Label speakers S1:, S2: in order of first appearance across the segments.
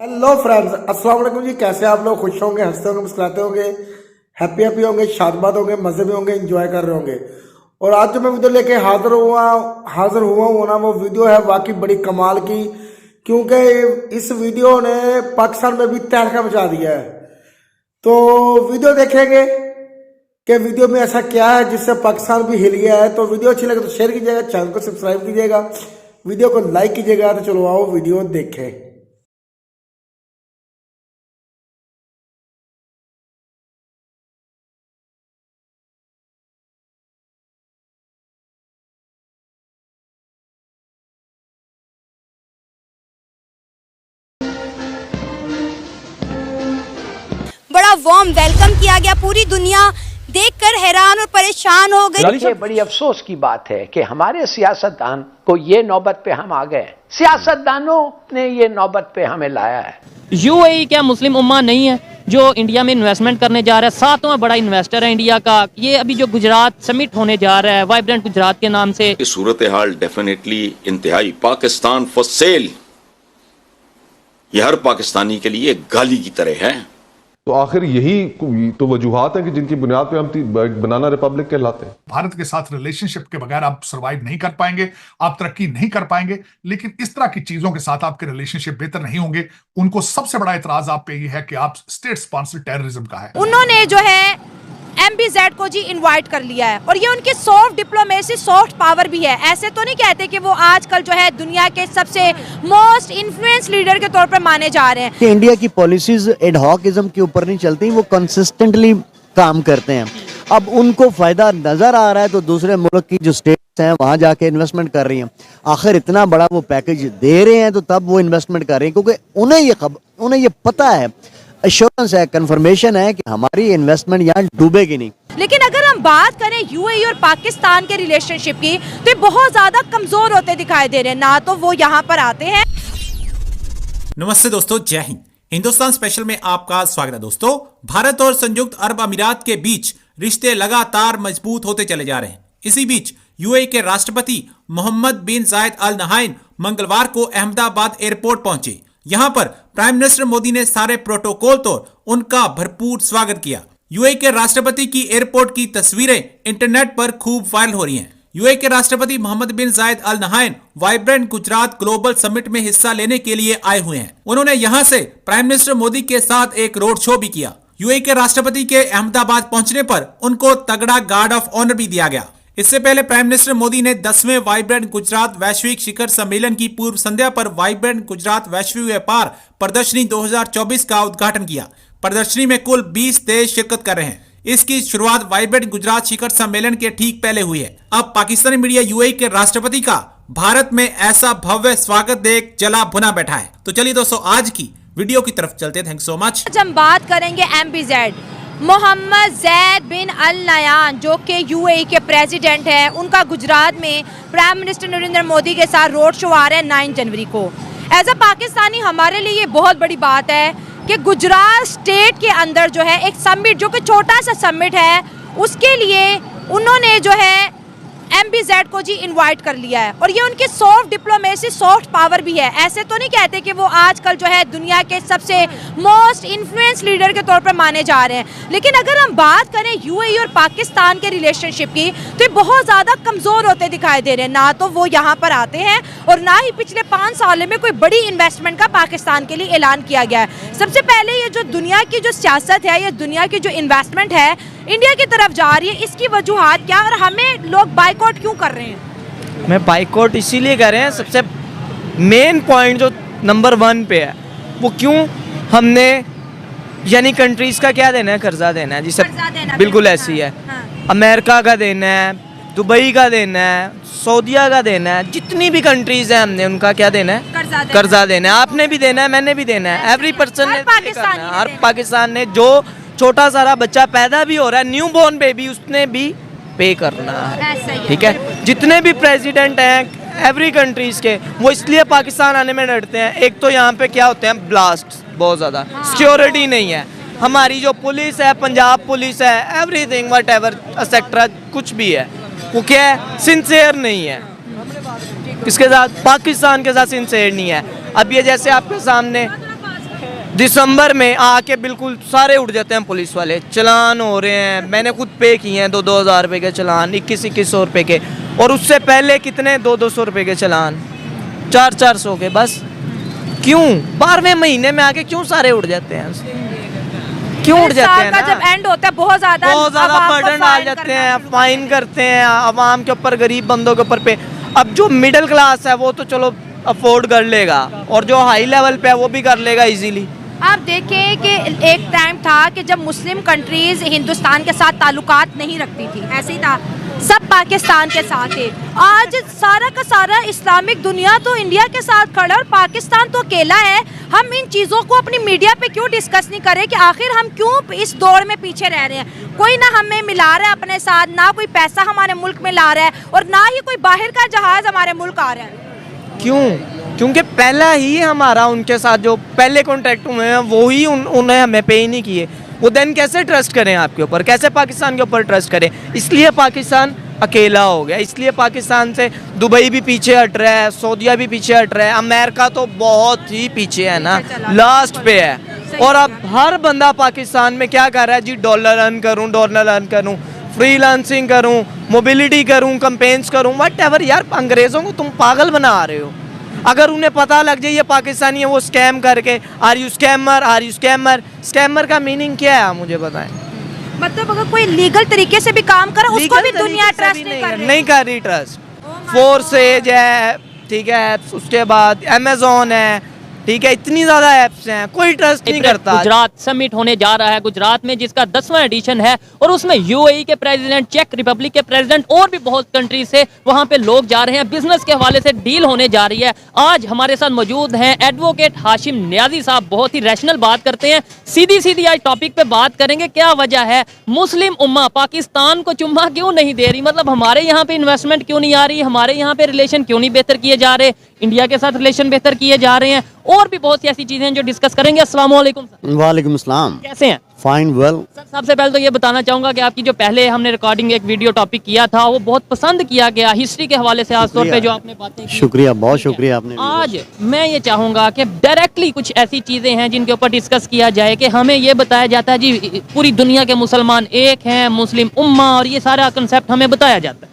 S1: Hello friends, अस्सलाम वालेकुम जी। कैसे आप लोग? खुश होंगे, हंसते होंगे, मुस्कुराते होंगे, हैप्पी होंगे, शादबाद होंगे, मजे में होंगे, एंजॉय कर रहे होंगे। और आज जो मैं वीडियो लेके हाजिर हुआ हूँ ना, वो वीडियो है वाकई बड़ी कमाल की, क्योंकि इस वीडियो ने पाकिस्तान में भी तहलका मचा दिया है। तो वीडियो देखेंगे कि वीडियो में ऐसा क्या है जिससे पाकिस्तान भी हिल गया है। तो वीडियो अच्छी लगे तो शेयर कीजिएगा, चैनल को सब्सक्राइब कीजिएगा, वीडियो को लाइक कीजिएगा। तो चलो आओ वीडियो देखें।
S2: बड़ा वार्म वेलकम किया गया। पूरी दुनिया देखकर हैरान और परेशान हो गई।
S3: ये बड़ी अफसोस की बात है कि हमारे सियासतदान को ये नौबत पे हम आ गए। सियासतदानों ने ये नौबत पे हमें लाया है।
S4: यूएई क्या मुस्लिम उम्मा नहीं है जो इंडिया में इन्वेस्टमेंट करने जा रहा है? सातवां बड़ा इन्वेस्टर है इंडिया का। ये अभी जो गुजरात समिट होने जा रहा है वाइब्रेंट गुजरात के नाम से,
S5: सूरत हाल डेफिनेटली इंतहाई पाकिस्तान फॉर सेल, यह हर पाकिस्तानी के लिए गाली की तरह है।
S6: तो आखिर यही तो वजूहात है कि जिनकी बुनियाद पे हम बनाना रिपब्लिक कहलाते हैं।
S7: भारत के साथ रिलेशनशिप के बगैर आप सरवाइव नहीं कर पाएंगे, आप तरक्की नहीं कर पाएंगे। लेकिन इस तरह की चीजों के साथ आपके रिलेशनशिप बेहतर नहीं होंगे। उनको सबसे बड़ा एतराज आप पे ये है कि आप स्टेट स्पॉन्सर टेररिज्म का है।
S2: उन्होंने जो है MBZ को जी इनवाइट कर लिया है और ये उनकी सॉफ्ट डिप्लोमेसी, सॉफ्ट पावर भी है। ऐसे तो नहीं कहते कि वो आजकल जो है दुनिया के सबसे मोस्ट इन्फ्लुएंस लीडर के तौर पर माने जा रहे हैं।
S8: कि इंडिया की पॉलिसीज एडहॉकिज्म के ऊपर नहीं चलती, वो कंसिस्टेंटली काम करते हैं। अब उनको फायदा नजर आ रहा है तो दूसरे मुल्क की जो स्टेट्स हैं वहां जाके इन्वेस्टमेंट कर रही हैं। आखिर इतना बड़ा वो पैकेज दे रहे हैं तो तब वो इन्वेस्टमेंट कर रहे हैं, क्योंकि उन्हें ये पता है, एश्योरेंस है, कंफर्मेशन है कि हमारी इन्वेस्टमेंट यहाँ डूबेगी नहीं।
S2: लेकिन अगर हम बात करें यूएई और पाकिस्तान के रिलेशनशिप की, तो ये बहुत ज्यादा कमजोर होते दिखाई दे रहे हैं। ना तो वो यहाँ पर आते हैं।
S9: नमस्ते दोस्तों, जय हिंद। हिंदुस्तान स्पेशल में आपका स्वागत है। दोस्तों, भारत और संयुक्त अरब अमीरात के बीच रिश्ते लगातार मजबूत होते चले जा रहे हैं। इसी बीच यूएई के राष्ट्रपति मोहम्मद बिन जायद अल नहायन मंगलवार को अहमदाबाद एयरपोर्ट पहुंचे। यहां पर प्राइम मिनिस्टर मोदी ने सारे प्रोटोकॉल तोड़ उनका भरपूर स्वागत किया। यूएई के राष्ट्रपति की एयरपोर्ट की तस्वीरें इंटरनेट पर खूब वायरल हो रही हैं। यूएई के राष्ट्रपति मोहम्मद बिन जायद अल नहायन वाइब्रेंट गुजरात ग्लोबल समिट में हिस्सा लेने के लिए आए हुए हैं। उन्होंने यहां से प्राइम मिनिस्टर मोदी के साथ एक रोड शो भी किया। यूएई के राष्ट्रपति के अहमदाबाद पहुंचने पर उनको तगड़ा गार्ड ऑफ ऑनर भी दिया गया। इससे पहले प्राइम मिनिस्टर मोदी ने 10वें वाइब्रेंट गुजरात वैश्विक शिखर सम्मेलन की पूर्व संध्या पर वाइब्रेंट गुजरात वैश्विक व्यापार प्रदर्शनी 2024 का उद्घाटन किया। प्रदर्शनी में कुल 20 देश शिरकत कर रहे हैं। इसकी शुरुआत वाइब्रेंट गुजरात शिखर सम्मेलन के ठीक पहले हुई है। अब पाकिस्तानी मीडिया यूएई के राष्ट्रपति का भारत में ऐसा भव्य स्वागत देख जला भुना बैठा है। तो चलिए दोस्तों, आज की वीडियो की तरफ चलते हैं। Thank so much.
S2: आज हम बात करेंगे MBZ, मोहम्मद जैद बिन अल नयान, जो कि यूएई के प्रेसिडेंट हैं। उनका गुजरात में प्राइम मिनिस्टर नरेंद्र मोदी के साथ रोड शो आ रहा है 9 जनवरी को। एज अ पाकिस्तानी हमारे लिए ये बहुत बड़ी बात है कि गुजरात स्टेट के अंदर जो है एक समिट, जो कि छोटा सा समिट है, उसके लिए उन्होंने जो है MBZ को जी इनवाइट कर लिया है और ये उनकी सॉफ्ट डिप्लोमेसी, सॉफ्ट पावर भी है। ऐसे तो नहीं कहते कि वो आजकल जो है दुनिया के सबसे मोस्ट इन्फ्लुएंस लीडर के तौर पर माने जा रहे हैं। लेकिन अगर हम बात करें यूएई और पाकिस्तान के रिलेशनशिप की, तो ये बहुत ज़्यादा कमज़ोर होते दिखाई दे रहे हैं। ना तो वो यहाँ पर आते हैं और ना ही पिछले 5 सालों में कोई बड़ी इन्वेस्टमेंट का पाकिस्तान के लिए ऐलान किया गया है। सबसे पहले ये जो दुनिया की जो सियासत है, ये दुनिया की जो इन्वेस्टमेंट है इंडिया की तरफ जा रही है, इसकी वजूहात क्या और हमें लोग बाइकआउट क्यों कर रहे हैं?
S10: मैं बाइकआउट इसीलिए कर रहे हैं, सबसे मेन पॉइंट जो नंबर 1 पे है वो क्यों हमने यानी कंट्रीज का क्या देना है, कर्जा देना है, जिसे बिल्कुल ऐसी है।
S2: हाँ।
S10: अमेरिका का देना है, दुबई का देना है, सऊदीया का देना है, जितनी भी कंट्रीज हैं हमने उनका क्या देना है, कर्जा देना है। आपने भी देना है, मैंने भी देना है, एवरी पर्सन ने, हर पाकिस्तान ने। जो छोटा सारा बच्चा पैदा भी हो रहा है, न्यू बॉर्न बेबी, उसने भी पे करना है। ठीक है, जितने भी प्रेसिडेंट हैं एवरी कंट्रीज के, वो इसलिए पाकिस्तान आने में डरते हैं। एक तो यहाँ पे क्या होते हैं, ब्लास्ट बहुत ज़्यादा, सिक्योरिटी नहीं है। हमारी जो पुलिस है, पंजाब पुलिस है, एवरीथिंग वट एवर एक्सेट्रा, कुछ भी है, वो क्या है, सिंसियर नहीं है। किसके साथ? पाकिस्तान के साथ सिंसियर नहीं है। अब ये जैसे आपके सामने दिसंबर में आके बिल्कुल सारे उठ जाते हैं पुलिस वाले, चलान हो रहे हैं। मैंने खुद पे किए हैं 2-2 हज़ार रुपये के चलान, 2100 रुपये के, और उससे पहले कितने 200-200 रुपये के चलान, 400-400 के। बस क्यों 12वें महीने में आके क्यों सारे उड़ जाते हैं, क्यों उड़ जाते हैं ना?
S2: जब एंड होता है बहुत ज्यादा
S10: बर्डन डाल जाते हैं, फाइन करते हैं आवाम के ऊपर, गरीब बंदों के ऊपर पे। अब जो मिडिल क्लास है वो तो चलो अफोर्ड कर लेगा, और जो हाई लेवल पे है वो भी कर लेगा इजीली।
S2: आप देखें कि एक टाइम था कि जब मुस्लिम कंट्रीज हिंदुस्तान के साथ ताल्लुकात नहीं रखती थी, ऐसे ही था, सब पाकिस्तान के साथ थे। आज सारा का सारा इस्लामिक दुनिया तो इंडिया के साथ खड़ा और पाकिस्तान तो अकेला है। हम इन चीज़ों को अपनी मीडिया पे क्यों डिस्कस नहीं करें कि आखिर हम क्यों इस दौड़ में पीछे रह रहे हैं? कोई ना हमें मिला रहा है अपने साथ, ना कोई पैसा हमारे मुल्क में ला रहा है, और ना ही कोई बाहर का जहाज हमारे मुल्क आ रहा है।
S10: क्यों? क्योंकि पहला ही हमारा उनके साथ जो पहले कॉन्ट्रैक्ट हुए हैं वो ही उन्हें हमें पे ही नहीं किए। वो देन कैसे ट्रस्ट करें आपके ऊपर, कैसे पाकिस्तान के ऊपर ट्रस्ट करें? इसलिए पाकिस्तान अकेला हो गया, इसलिए पाकिस्तान से दुबई भी पीछे हट रहा है, सऊदीया भी पीछे हट रहा है, अमेरिका तो बहुत ही पीछे है ना, लास्ट पे है। और अब हर बंदा पाकिस्तान में क्या कर रहा है जी, डॉलर अर्न करूँ, फ्रीलांसिंग करूँ, मोबिलिटी करूँ, कैंपेन्स करूँ, व्हाटएवर। यार अंग्रेज़ों को तुम पागल बना रहे हो। अगर उन्हें पता लग जाए ये पाकिस्तानी है, वो स्कैम करके, आर यू स्कैमर। स्कैमर का मीनिंग क्या है आप मुझे बताएं?
S2: मतलब अगर कोई लीगल तरीके से भी काम करे उसको भी दुनिया ट्रस्ट
S10: नहीं कर रही ट्रस्ट। फोर्सेज है, ठीक है, उसके बाद अमेज़न है, ठीक है, इतनी ज्यादा ऐप्स हैं, कोई ट्रस्ट नहीं करता।
S4: गुजरात समिट होने जा रहा है गुजरात में, जिसका 10वां एडिशन है, और उसमें यूएई के प्रेसिडेंट, चेक रिपब्लिक के प्रेसिडेंट और भी बहुत कंट्री से वहां पे लोग जा रहे हैं। बिजनेस के हवाले से डील होने जा रही है। आज हमारे साथ मौजूद हैं एडवोकेट हाशिम न्याजी साहब। बहुत ही रैशनल बात करते हैं, सीधी आज टॉपिक पे बात करेंगे। क्या वजह है मुस्लिम उम्मा पाकिस्तान को चुम्मा क्यों नहीं दे रही? मतलब हमारे यहाँ पे इन्वेस्टमेंट क्यों नहीं आ रही, हमारे यहाँ पे रिलेशन क्यों नहीं बेहतर किए जा रहे, इंडिया के साथ रिलेशन बेहतर किए जा रहे हैं, और भी बहुत सी ऐसी चीजें हैं जो डिस्कस करेंगे। अस्सलाम वालेकुम सर।
S8: वालेकुम अस्सलाम।
S4: कैसे हैं?
S8: Fine well.
S4: सर सबसे पहले तो ये बताना चाहूंगा कि आपकी जो पहले हमने रिकॉर्डिंग एक वीडियो टॉपिक किया था वो बहुत पसंद किया गया, हिस्ट्री के हवाले से खास तौर पे जो आपने बातें की।
S8: शुक्रिया, बहुत शुक्रिया आपने।
S4: आज मैं ये चाहूंगा कि डायरेक्टली कुछ ऐसी चीजें हैं जिनके ऊपर डिस्कस किया जाए कि हमें ये बताया जाता है जी पूरी दुनिया के मुसलमान एक हैं, मुस्लिम उम्मा, और ये सारा कंसेप्ट हमें बताया जाता है।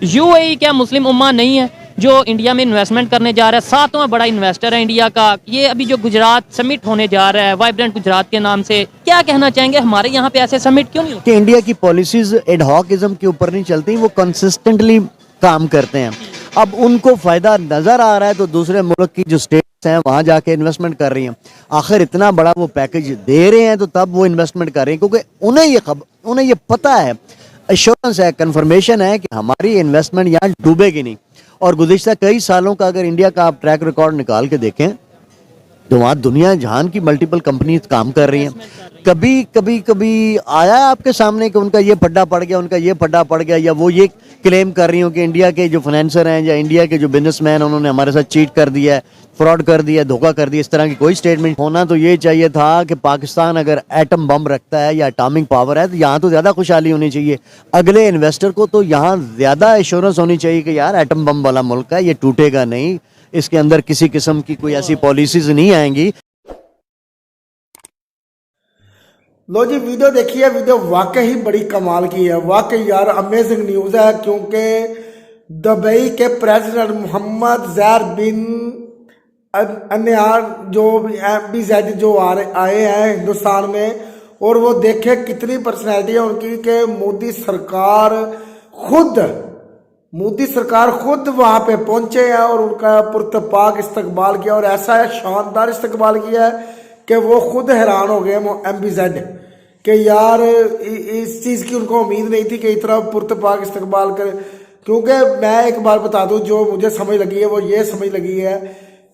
S4: यूएई क्या मुस्लिम उम्मा नहीं है जो इंडिया में इन्वेस्टमेंट करने जा रहा है? 7वां बड़ा इन्वेस्टर है इंडिया का। ये अभी जो गुजरात समिट होने जा रहा है वाइब्रेंट गुजरात के नाम से, क्या कहना चाहेंगे? हमारे यहाँ पे ऐसे समिट क्यों नहीं होते?
S8: कि इंडिया की पॉलिसीज एडहॉकिज्म के ऊपर नहीं चलती, वो कंसिस्टेंटली काम करते हैं। अब उनको फायदा नजर आ रहा है तो दूसरे मुल्क की जो स्टेट्स हैं वहां जाके इन्वेस्टमेंट कर रही हैं। आखिर इतना बड़ा वो पैकेज दे रहे हैं तो तब वो इन्वेस्टमेंट कर रही हैं, क्योंकि उन्हें ये पता है, एश्योरेंस है, कंफर्मेशन है कि हमारी इन्वेस्टमेंट यहाँ डूबेगी नहीं। और गुज़िश्ता कई सालों का अगर इंडिया का आप ट्रैक रिकॉर्ड निकाल के देखें तो वहाँ दुनिया जहान की मल्टीपल कंपनीज काम कर रही हैं। कभी आया आपके सामने कि उनका ये फड्डा पड़ गया, उनका ये फड्डा पड़ गया, या वो ये क्लेम कर रही हो कि इंडिया के जो फाइनेंसर हैं या इंडिया के जो बिजनेसमैन उन्होंने हमारे साथ चीट कर दिया है, फ्रॉड कर दिया, धोखा कर दिया? इस तरह की कोई स्टेटमेंट होना तो ये चाहिए था कि पाकिस्तान अगर एटम बम रखता है या एटॉमिक पावर है तो यहाँ तो ज़्यादा खुशहाली होनी चाहिए। अगले इन्वेस्टर को तो यहाँ ज़्यादा एश्योरेंस होनी चाहिए कि यार एटम बम वाला मुल्क है, ये टूटेगा नहीं, इसके अंदर किसी किस्म की कोई ऐसी पॉलिसीज नहीं आएंगी।
S1: लो जी, वीडियो देखिए। वीडियो वाकई बड़ी कमाल की है, वाकई यार अमेजिंग न्यूज़ है, क्योंकि दुबई के प्रेसिडेंट मोहम्मद जैद बिन नयान जो MBZ जो आए हैं हिंदुस्तान में, और वो देखे कितनी पर्सनैलिटी है उनकी कि मोदी सरकार खुद वहाँ पे पहुंचे हैं और उनका पुरतपाक इस्तकबाल किया, और ऐसा है शानदार इस्तकबाल किया है कि वो खुद हैरान हो गए MBZ कि यार इस चीज़ की उनको उम्मीद नहीं थी कि इतना पुरतपाक इस्तकबाल करे। क्योंकि मैं एक बार बता दूं, जो मुझे समझ लगी है वो ये समझ लगी है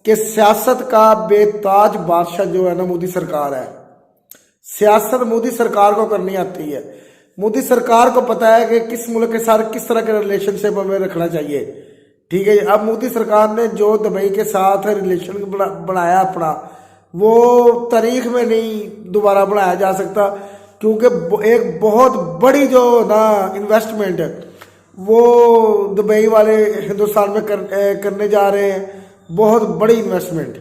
S1: कि सियासत का बेताज बादशाह जो है ना मोदी सरकार है। सियासत मोदी सरकार को करनी आती है। मोदी सरकार को पता है कि किस मुल्क के साथ किस तरह के रिलेशनशिप हमें रखना चाहिए, ठीक है। अब मोदी सरकार ने जो दुबई के साथ रिलेशन बनाया अपना, वो तारीख में नहीं दोबारा बनाया जा सकता, क्योंकि एक बहुत बड़ी जो ना इन्वेस्टमेंट वो दुबई वाले हिंदुस्तान में करने जा रहे हैं, बहुत बड़ी इन्वेस्टमेंट,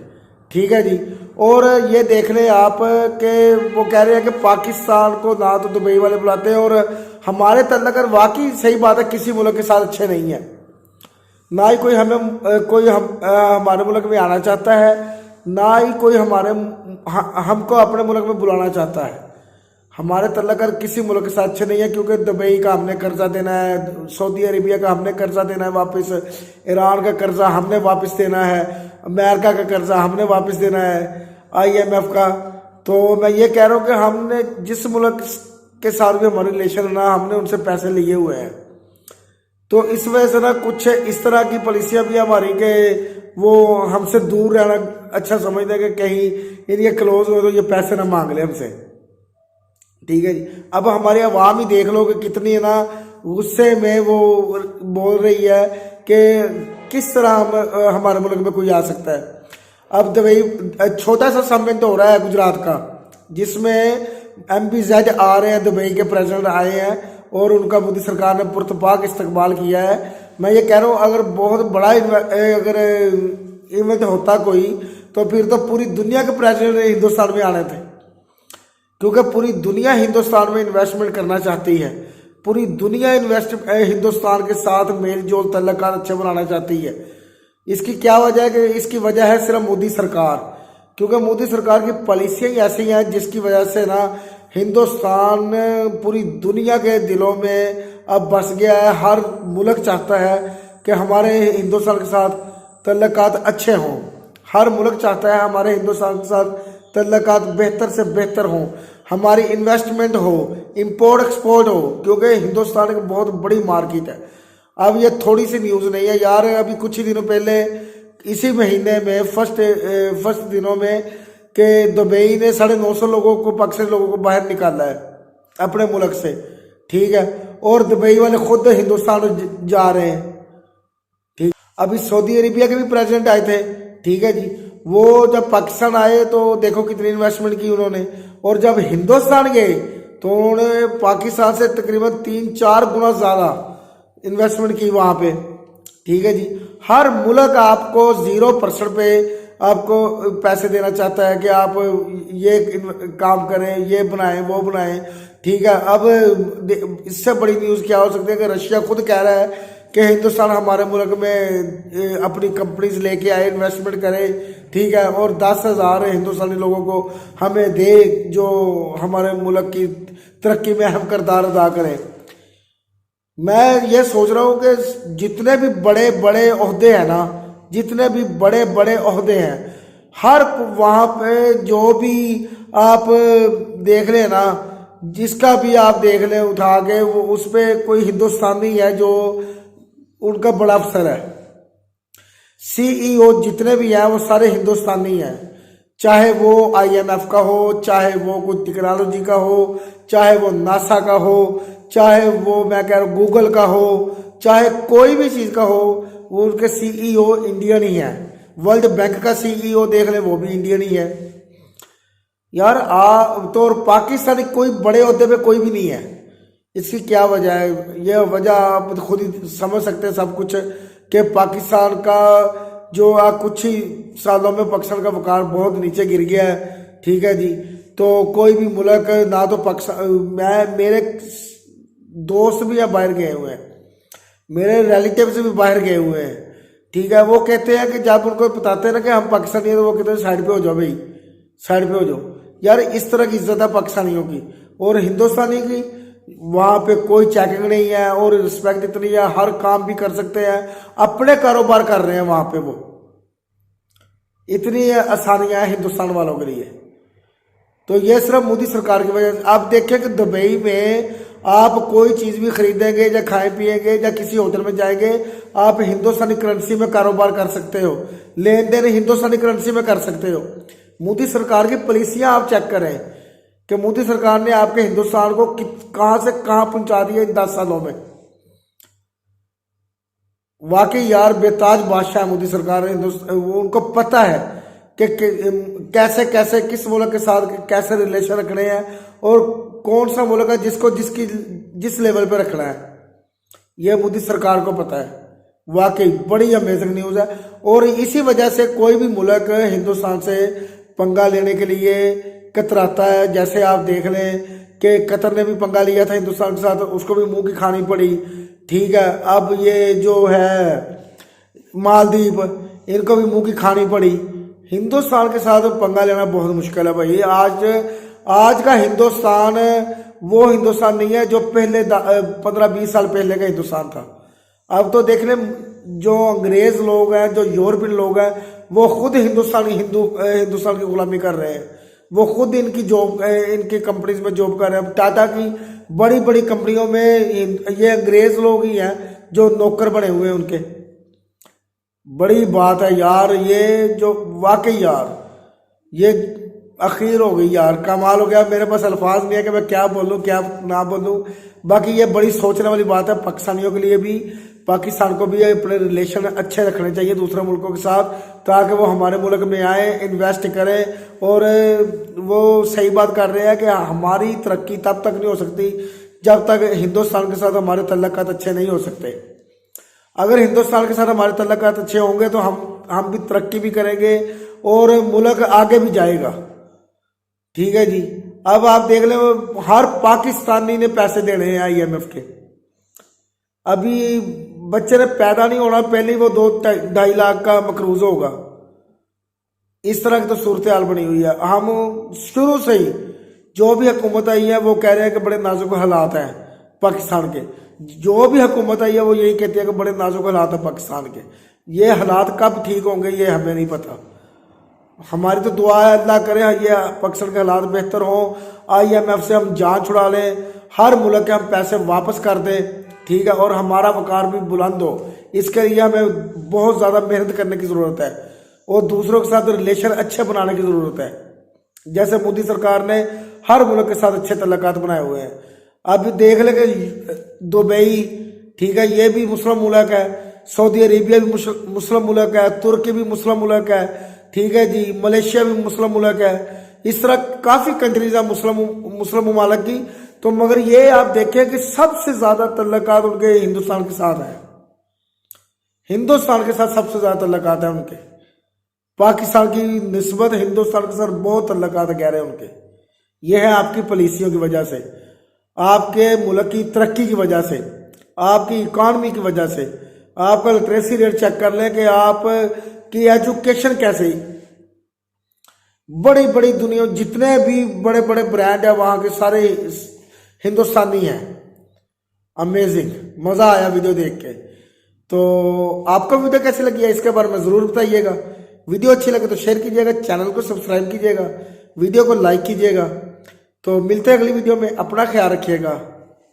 S1: ठीक है जी। और ये देख लें आप कि वो कह रहे हैं कि पाकिस्तान को ना तो दुबई वाले बुलाते हैं, और हमारे तल्लकर वाकई सही बात है किसी मुल्क के साथ अच्छे नहीं है, ना ही कोई हमारे मुल्क में आना चाहता है, ना ही कोई हमको अपने मुल्क में बुलाना चाहता है। हमारे तल्लकर किसी मुल्क के साथ अच्छे नहीं है, क्योंकि दुबई का हमने कर्जा देना है, सऊदी अरेबिया का हमने कर्जा देना है वापस, ईरान का कर्जा हमने वापस देना है, अमेरिका का कर्जा हमने वापस देना है, IMF का। तो मैं ये कह रहा हूँ कि हमने जिस मुल्क के साथ भी हमारे रिलेशन है ना, हमने उनसे पैसे लिए हुए हैं। तो इस वजह से ना कुछ इस तरह की पॉलिसियाँ भी हमारी के वो हमसे दूर रहना अच्छा समझते हैं कि कहीं इनके क्लोज हो तो ये पैसे ना मांग ले हमसे। ठीक है जी। अब हमारी आवाम ही देख लो कि कितनी है ना गुस्से में वो बोल रही है कि किस तरह हमारे मुल्क में कोई आ सकता है। अब दुबई छोटा सा समिट हो रहा है गुजरात का, जिसमें MPZ आ रहे हैं, दुबई के प्रेसिडेंट आए हैं और उनका मोदी सरकार ने पुरतपाक इस्तकबाल किया है। मैं ये कह रहा हूँ अगर बहुत बड़ा अगर इवेंट होता कोई, तो फिर तो पूरी दुनिया के प्रेसिडेंट हिंदुस्तान में आने थे, क्योंकि पूरी दुनिया हिंदुस्तान में इन्वेस्टमेंट करना चाहती है, पूरी दुनिया हिंदुस्तान के साथ मेल जोल तल्लुकात अच्छे बनाना चाहती है। इसकी क्या वजह है? कि इसकी वजह है सिर्फ मोदी सरकार, क्योंकि मोदी सरकार की पॉलिसियाँ ही ऐसी हैं जिसकी वजह से ना हिंदुस्तान पूरी दुनिया के दिलों में अब बस गया है। हर मुल्क चाहता है कि हमारे हिंदुस्तान के साथ तल्लुकात अच्छे हों, हर मुल्क चाहता है हमारे हिंदुस्तान के साथ तल्लुकात बेहतर से बेहतर हों, हमारी इन्वेस्टमेंट हो, इंपोर्ट एक्सपोर्ट हो, क्योंकि हिंदुस्तान एक बहुत बड़ी मार्केट है। अब ये थोड़ी सी न्यूज़ नहीं है यार, अभी कुछ ही दिनों पहले इसी महीने में फर्स्ट दिनों में कि दुबई ने 950 लोगों को, पाकिस्तानी लोगों को बाहर निकाला है अपने मुल्क से। ठीक है, और दुबई वाले खुद हिंदुस्तान जा रहे हैं। ठीक, अभी सऊदी अरेबिया के भी प्रेसिडेंट आए थे। ठीक है जी, वो जब पाकिस्तान आए तो देखो कितनी इन्वेस्टमेंट की उन्होंने, और जब हिंदुस्तान गए तो उन्होंने पाकिस्तान से तकरीबन 3-4 गुना ज़्यादा इन्वेस्टमेंट की वहाँ पे। ठीक है जी, हर मुल्क आपको 0% पे आपको पैसे देना चाहता है कि आप ये काम करें, ये बनाएं, वो बनाएं। ठीक है, अब इससे बड़ी न्यूज़ क्या हो सकती है कि रशिया खुद कह रहा है कि हिंदुस्तान हमारे मुल्क में अपनी कंपनीज लेके आए, इन्वेस्टमेंट करे। ठीक है, और 10,000 हिंदुस्तानी लोगों को हमें दे जो हमारे मुल्क की तरक्की में अहम किरदार अदा करें। मैं ये सोच रहा हूँ कि जितने भी बड़े बड़े ओहदे हैं ना, जितने भी बड़े बड़े ओहदे हैं, हर वहाँ पे जो भी आप देख लें ना, जिसका भी आप देख लें उठा के, वो उस पर कोई हिंदुस्तानी है जो उनका बड़ा अफसर है। CEO जितने भी हैं वो सारे हिंदुस्तानी हैं, चाहे वो IMF का हो, चाहे वो कोई टेक्नोलॉजी का हो, चाहे वो नासा का हो, चाहे वो मैं कह रहा हूँ गूगल का हो, चाहे कोई भी चीज़ का हो, वो उनके CEO इंडियन ही है। वर्ल्ड बैंक का CEO देख ले, वो भी इंडियन ही है यार। तो और पाकिस्तानी कोई बड़े ओहदे पे कोई भी नहीं है। इसकी क्या वजह है? यह वजह आप खुद ही समझ सकते हैं सब कुछ, कि पाकिस्तान का जो कुछ ही सालों में पाकिस्तान का वकार बहुत नीचे गिर गया है। ठीक है जी, तो कोई भी मुल्क ना तो पाकिस्तान, मेरे दोस्त भी अब बाहर गए हुए हैं, मेरे रिलेटिव्स भी बाहर गए हुए हैं। ठीक है, वो कहते हैं कि जब उनको बताते हैं ना कि हम पाकिस्तानी हैं, तो वो कहते हैं साइड पे हो जाओ भाई, साइड पे हो जाओ। यार इस तरह की इज्जत है पाकिस्तानियों की, और हिंदुस्तानी की वहाँ पे कोई चेकिंग नहीं है और रिस्पेक्ट इतनी है, हर काम भी कर सकते हैं, अपने कारोबार कर रहे हैं वहाँ पे। वो इतनी आसानियाँ हैं हिंदुस्तान वालों के लिए। तो ये सिर्फ मोदी सरकार की वजह से। आप देखें कि दुबई में आप कोई चीज़ भी खरीदेंगे या खाए पिएंगे या किसी होटल में जाएंगे, आप हिंदुस्तानी करेंसी में कारोबार कर सकते हो, लेन देन हिंदुस्तानी करेंसी में कर सकते हो। मोदी सरकार की पॉलिसियाँ आप चेक करें कि मोदी सरकार ने आपके हिंदुस्तान को कहाँ से कहाँ पहुँचा दिया इन 10 सालों में। वाकई यार बेताज बादशाह है मोदी सरकार। उनको पता है कि कैसे कैसे किस मुल्क के साथ कैसे रिलेशन रखने हैं और कौन सा मुल्क है जिसको जिस लेवल पे रखना है, यह मोदी सरकार को पता है। वाकई बड़ी अमेजिंग न्यूज़ है, और इसी वजह से कोई भी मुल्क हिंदुस्तान से पंगा लेने के लिए कतराता है। जैसे आप देख लें कि कतर ने भी पंगा लिया था हिंदुस्तान के साथ, उसको भी मुंह की खानी पड़ी। ठीक है, अब ये जो है मालदीव, इनको भी मुंह की खानी पड़ी। हिंदुस्तान के साथ पंगा लेना बहुत मुश्किल है भाई। आज का हिंदुस्तान वो हिंदुस्तान नहीं है जो पहले 15-20 साल पहले का हिंदुस्तान था। अब तो देख लें, जो अंग्रेज लोग हैं, जो यूरोपियन लोग हैं, वो खुद हिंदुस्तान की गुलामी कर रहे हैं। वो खुद इनकी कंपनीज में जॉब कर रहे हैं। टाटा की बड़ी बड़ी कंपनियों में ये अंग्रेज लोग ही हैं जो नौकर बने हुए हैं उनके। बड़ी बात है यार, ये जो वाकई यार, ये अखीर हो गई यार, कमाल हो गया। मेरे पास अल्फाज नहीं है कि मैं क्या बोलूं क्या ना बोलूं। बाकी ये बड़ी सोचने वाली बात है पाकिस्तानियों के लिए भी। पाकिस्तान को भी अपने रिलेशन अच्छे रखने चाहिए दूसरे मुल्कों के साथ, ताकि वो हमारे मुल्क में आए, इन्वेस्ट करें। और वो सही बात कर रहे हैं कि हमारी तरक्की तब तक नहीं हो सकती जब तक हिंदुस्तान के साथ हमारे तल्लुकात अच्छे नहीं हो सकते। अगर हिंदुस्तान के साथ हमारे तल्लुकात अच्छे होंगे तो हम भी तरक्की भी करेंगे और मुल्क आगे भी जाएगा। ठीक है जी। अब आप देख लें, हर पाकिस्तानी ने पैसे देने हैं IMF के। अभी बच्चे ने पैदा नहीं होना पहले ही वो 2-2.5 लाख का मकरूज होगा। इस तरह की तो सूरत हाल बनी हुई है। हम शुरू से ही जो भी हुकूमत आई है वो कह रहे हैं कि बड़े नाजुक हालात हैं पाकिस्तान के। जो भी हुकूमत आई है वो यही कहती है कि बड़े नाजुक हालात हैं पाकिस्तान के। ये हालात कब ठीक होंगे ये हमें नहीं पता। हमारी तो दुआ है अल्लाह करे ये पाकिस्तान के हालात बेहतर हो, IMF से हम जान छुड़ा लें, हर मुल्क के हम पैसे वापस कर दें। ठीक है, और हमारा वकार भी बुलंद हो। इसके लिए हमें बहुत ज़्यादा मेहनत करने की ज़रूरत है और दूसरों के साथ रिलेशन अच्छे बनाने की ज़रूरत है। जैसे मोदी सरकार ने हर मुल्क के साथ अच्छे तल्लुकात बनाए हुए हैं। अब देख लें कि दुबई, ठीक है, ये भी मुस्लिम मुल्क है। सऊदी अरेबिया भी मुस्लिम मुल्क है। तुर्की भी मुस्लिम मुल्क है। ठीक है जी। मलेशिया भी मुस्लिम मुल्क है। इस तरह काफ़ी कंट्रीज है मुस्लिम मुमालिक की। तो मगर ये आप देखें कि सबसे ज़्यादा तल्लुकात उनके हिंदुस्तान के साथ है। हिंदुस्तान के साथ सबसे ज़्यादा तल्लुकात है उनके। पाकिस्तान की निस्बत हिंदुस्तान के साथ बहुत तल्लुकात गहरे हैं उनके। यह है आपकी पॉलिसियों की वजह से, आपके मुल्क की तरक्की की वजह से, आपकी इकॉनमी की वजह से। आपका लिटरेसी रेट चेक कर लें कि आपकी एजुकेशन कैसे। बड़ी बड़ी दुनिया जितने भी बड़े बड़े ब्रांड है वहाँ के सारे हिंदुस्तानी हैं। अमेजिंग, मज़ा आया वीडियो देख के। तो आपको वीडियो कैसी लगी है इसके बारे में ज़रूर बताइएगा। वीडियो अच्छी लगे तो शेयर कीजिएगा, चैनल को सब्सक्राइब कीजिएगा, वीडियो को लाइक कीजिएगा। तो मिलते हैं अगली वीडियो में। अपना ख्याल रखिएगा।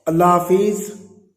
S1: अल्लाह हाफिज़।